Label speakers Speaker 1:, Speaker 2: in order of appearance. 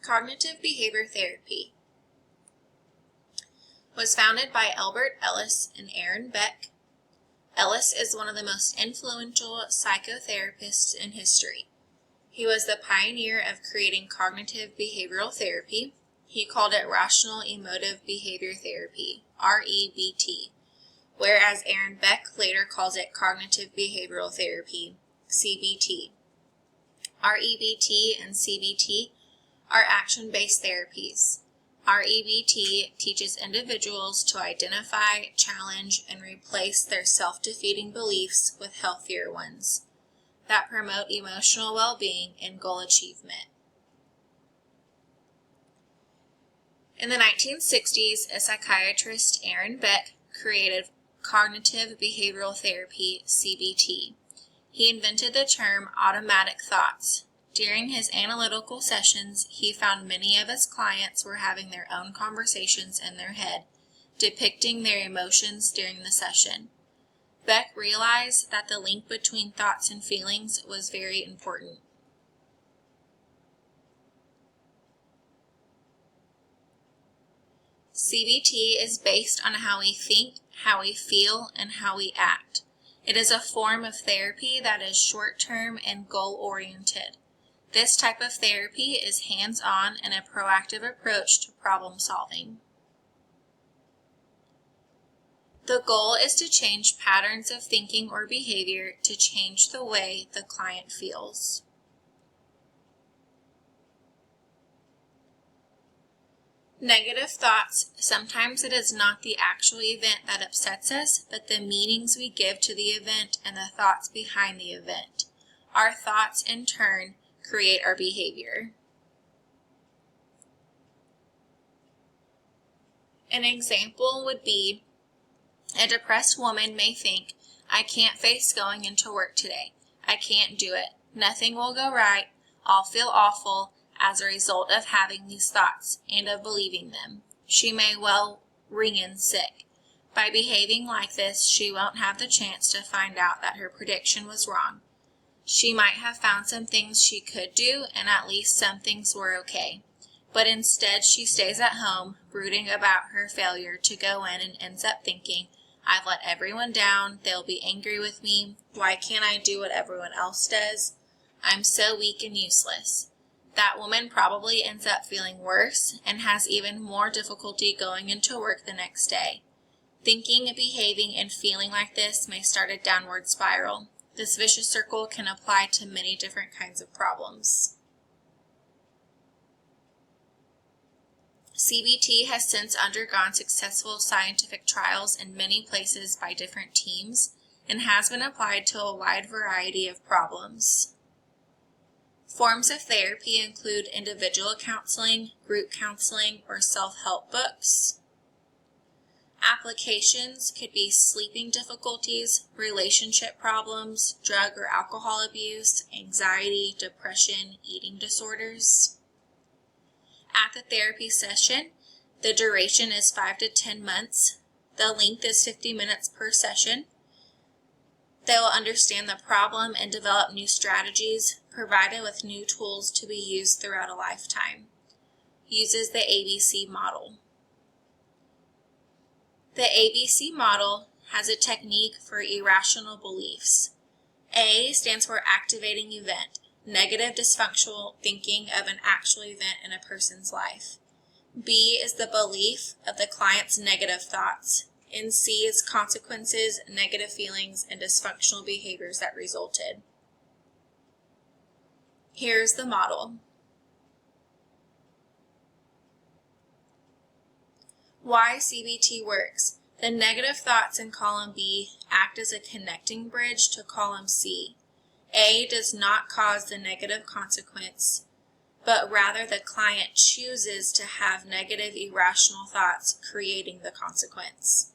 Speaker 1: Cognitive behavior therapy was founded by Ellis and Aaron Beck. Ellis is one of the most influential psychotherapists in history. He was the pioneer of creating cognitive behavioral therapy. He called it Rational Emotiv Behavior Therapy, REBT, whereas Aaron Beck later calls it Cognitive Behavioral Therapy, CBT. REBT and CBT are action-based therapies. REBT teaches individuals to identify, challenge, and replace their self-defeating beliefs with healthier ones that promote emotional well-being and goal achievement. In the 1960s, a psychiatrist, Aaron Beck, created cognitive behavioral therapy, CBT. He invented the term automatic thoughts. During his analytical sessions, he found many of his clients were having their own conversations in their head, depicting their emotions during the session. Beck realized that the link between thoughts and feelings was very important. CBT is based on how we think, how we feel, and how we act. It is a form of therapy that is short-term and goal-oriented. This type of therapy is hands-on and a proactive approach to problem solving. The goal is to change patterns of thinking or behavior to change the way the client feels. Negative thoughts, sometimes it is not the actual event that upsets us, but the meanings we give to the event and the thoughts behind the event. Our thoughts, in turn, create our behavior. An example would be, a depressed woman may think, I can't face going into work today. I can't do it. Nothing will go right. I'll feel awful as a result of having these thoughts and of believing them. She may well ring in sick. By behaving like this, she won't have the chance to find out that her prediction was wrong. She might have found some things she could do, and at least some things were okay. But instead, she stays at home, brooding about her failure to go in and ends up thinking, I've let everyone down, they'll be angry with me, why can't I do what everyone else does? I'm so weak and useless. That woman probably ends up feeling worse and has even more difficulty going into work the next day. Thinking, behaving, and feeling like this may start a downward spiral. This vicious circle can apply to many different kinds of problems. CBT has since undergone successful scientific trials in many places by different teams and has been applied to a wide variety of problems. Forms of therapy include individual counseling, group counseling, or self-help books. Applications could be sleeping difficulties, relationship problems, drug or alcohol abuse, anxiety, depression, eating disorders. At the therapy session, the duration is 5 to 10 months. The length is 50 minutes per session. They will understand the problem and develop new strategies, provided with new tools to be used throughout a lifetime. Uses the ABC model. The ABC model has a technique for irrational beliefs. A stands for activating event, negative dysfunctional thinking of an actual event in a person's life. B is the belief of the client's negative thoughts. And C is consequences, negative feelings, and dysfunctional behaviors that resulted. Here's the model. Why CBT works. The negative thoughts in column B act as a connecting bridge to column C. A does not cause the negative consequence, but rather the client chooses to have negative irrational thoughts creating the consequence.